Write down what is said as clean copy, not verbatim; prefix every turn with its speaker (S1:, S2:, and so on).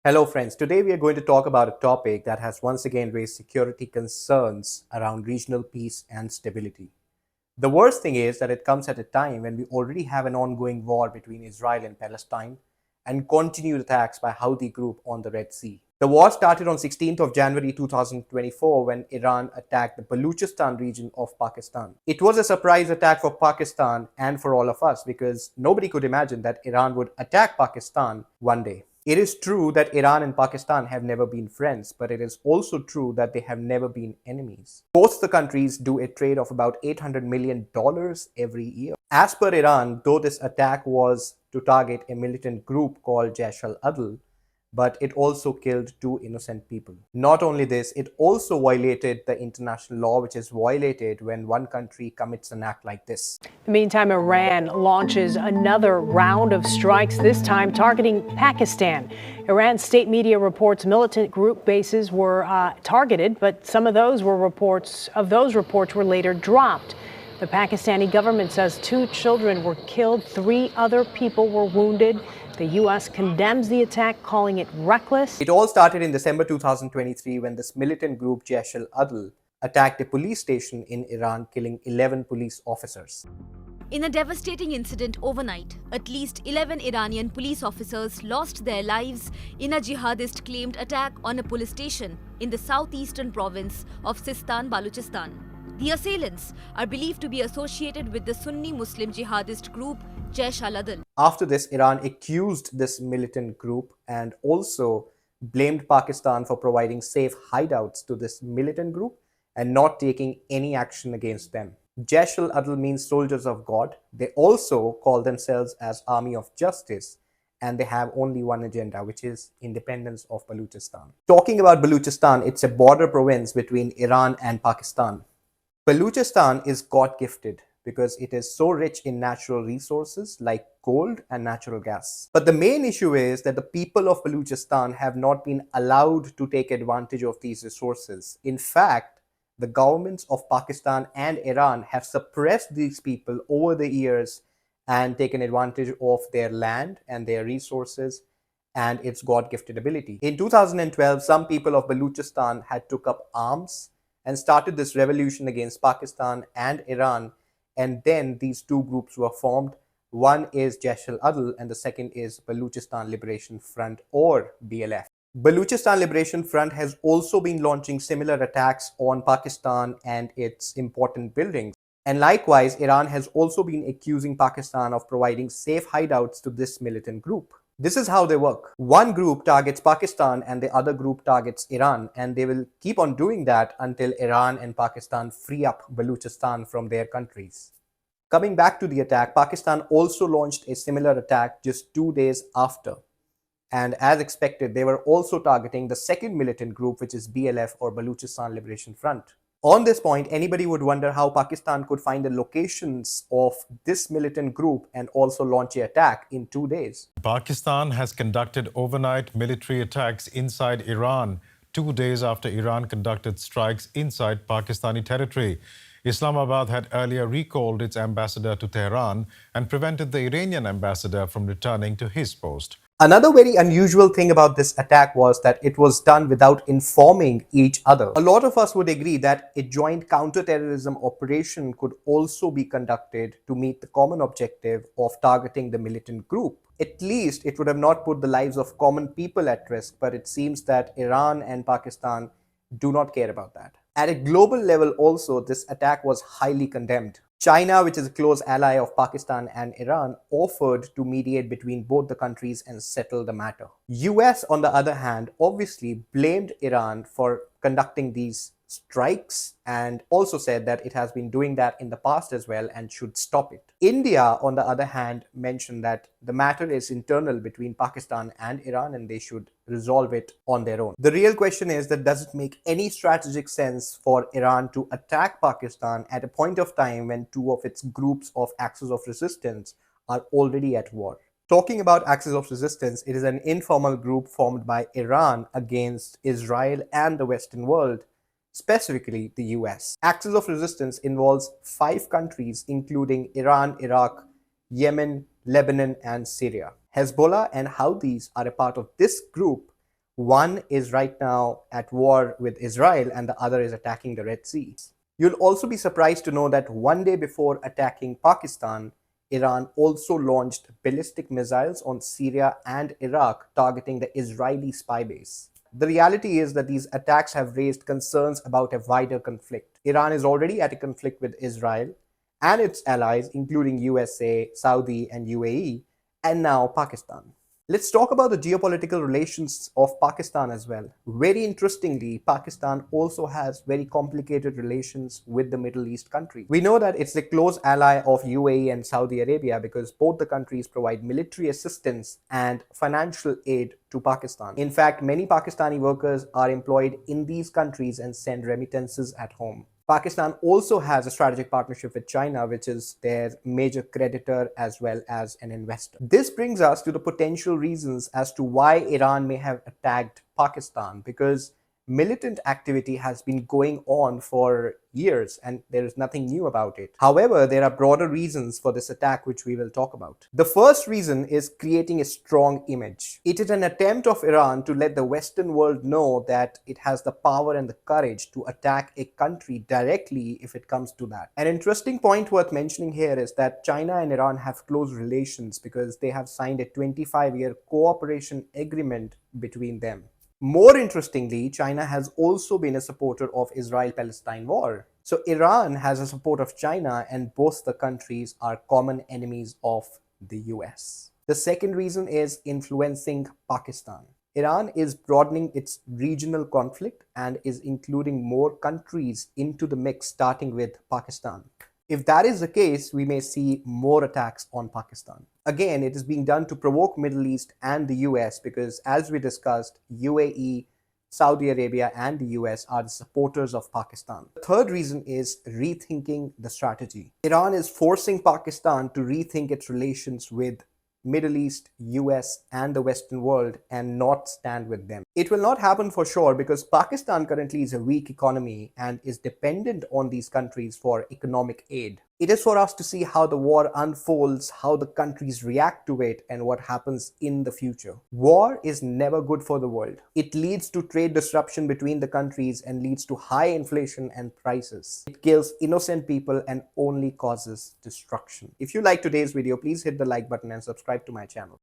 S1: Hello, friends. Today we are going to talk about a topic that has once again raised security concerns around regional peace and stability. The worst thing is that it comes at a time when we already have an ongoing war between Israel and Palestine and continued attacks by Houthi group on the Red Sea. The war started on 16th of January 2024 when Iran attacked the Baluchistan region of Pakistan. It was a surprise attack for Pakistan and for all of us because nobody could imagine that Iran would attack Pakistan one day. It is true that Iran and Pakistan have never been friends, but it is also true that they have never been enemies. Both the countries do a trade of about $800 million every year. As per Iran, though this attack was to target a militant group called Jaish al-Adl, but it also killed two innocent people. Not only this, it also violated the international law, which is violated when one country commits an act like this.
S2: In the meantime, Iran launches another round of strikes, this time targeting Pakistan. Iran's state media reports militant group bases were targeted, but some of those reports were later dropped. The Pakistani government says 2 children were killed, 3 other people were wounded. The U.S. condemns the attack, calling it reckless.
S1: It all started in December 2023 when this militant group Jaish al-Adl attacked a police station in Iran, killing 11 police officers.
S3: In a devastating incident overnight, at least 11 Iranian police officers lost their lives in a jihadist-claimed attack on a police station in the southeastern province of Sistan, Balochistan. The assailants are believed to be associated with the Sunni Muslim jihadist group Jaish al-Adl.
S1: After this, Iran accused this militant group and also blamed Pakistan for providing safe hideouts to this militant group and not taking any action against them. Jaish al-Adl means soldiers of God. They also call themselves as Army of Justice, and they have only one agenda, which is independence of Balochistan. Talking about Balochistan, it's a border province between Iran and Pakistan. Balochistan is God-gifted because it is so rich in natural resources like gold and natural gas. But the main issue is that the people of Balochistan have not been allowed to take advantage of these resources. In fact, the governments of Pakistan and Iran have suppressed these people over the years and taken advantage of their land and their resources and its God-gifted ability. In 2012, some people of Balochistan had took up arms and started this revolution against Pakistan and Iran. And then these two groups were formed. One is Jaish al-Adl and the second is Balochistan Liberation Front, or BLF. Balochistan Liberation Front has also been launching similar attacks on Pakistan and its important buildings. And likewise, Iran has also been accusing Pakistan of providing safe hideouts to this militant group. This is how they work. One group targets Pakistan and the other group targets Iran, and they will keep on doing that until Iran and Pakistan free up Balochistan from their countries. Coming back to the attack, Pakistan also launched a similar attack just 2 days after. And as expected, they were also targeting the second militant group, which is BLF, or Balochistan Liberation Front. On this point, anybody would wonder how Pakistan could find the locations of this militant group and also launch an attack in 2 days.
S4: Pakistan has conducted overnight military attacks inside Iran 2 days after Iran conducted strikes inside Pakistani territory. Islamabad had earlier recalled its ambassador to Tehran and prevented the Iranian ambassador from returning to his post.
S1: Another very unusual thing about this attack was that it was done without informing each other. A lot of us would agree that a joint counter-terrorism operation could also be conducted to meet the common objective of targeting the militant group. At least it would have not put the lives of common people at risk, but it seems that Iran and Pakistan do not care about that. At a global level also, this attack was highly condemned. China, which is a close ally of Pakistan and Iran, offered to mediate between both the countries and settle the matter. US, on the other hand, obviously blamed Iran for conducting these strikes and also said that it has been doing that in the past as well and should stop it. India, on the other hand, mentioned that the matter is internal between Pakistan and Iran and they should resolve it on their own. The real question is that does it make any strategic sense for Iran to attack Pakistan at a point of time when two of its groups of axis of resistance are already at war? Talking about axis of resistance, it is an informal group formed by Iran against Israel and the Western world, specifically the US. Axis of resistance involves 5 countries including Iran, Iraq, Yemen, Lebanon and Syria. Hezbollah and Houthis are a part of this group One is right now at war with Israel, and the other is attacking the Red Sea. You'll also be surprised to know that one day before attacking Pakistan, Iran also launched ballistic missiles on Syria and Iraq, targeting the Israeli spy base. The reality is that these attacks have raised concerns about a wider conflict. Iran is already at a conflict with Israel and its allies, including USA, Saudi, and UAE, and now Pakistan. Let's talk about the geopolitical relations of Pakistan as well. Very interestingly, Pakistan also has very complicated relations with the Middle East countries. We know that it's a close ally of UAE and Saudi Arabia because both the countries provide military assistance and financial aid to Pakistan. In fact, many Pakistani workers are employed in these countries and send remittances at home. Pakistan also has a strategic partnership with China, which is their major creditor as well as an investor. This brings us to the potential reasons as to why Iran may have attacked Pakistan, because militant activity has been going on for years and there is nothing new about it. However, there are broader reasons for this attack which we will talk about. The first reason is creating a strong image. It is an attempt of Iran to let the Western world know that it has the power and the courage to attack a country directly if it comes to that. An interesting point worth mentioning here is that China and Iran have close relations because they have signed a 25-year cooperation agreement between them. More interestingly, China has also been a supporter of Israel-Palestine war. So Iran has a support of China, and both the countries are common enemies of the US. The second reason is influencing Pakistan. Iran is broadening its regional conflict and is including more countries into the mix, starting with Pakistan. If that is the case, we may see more attacks on Pakistan. Again, it is being done to provoke Middle East and the US because, as we discussed, UAE, Saudi Arabia, and the US are the supporters of Pakistan. The third reason is rethinking the strategy. Iran is forcing Pakistan to rethink its relations with Middle East, US, and the Western world and not stand with them. It will not happen for sure because Pakistan currently is a weak economy and is dependent on these countries for economic aid. It is for us to see how the war unfolds, how the countries react to it, and what happens in the future. War is never good for the world. It leads to trade disruption between the countries and leads to high inflation and prices. It kills innocent people and only causes destruction. If you like today's video, please hit the like button and subscribe to my channel.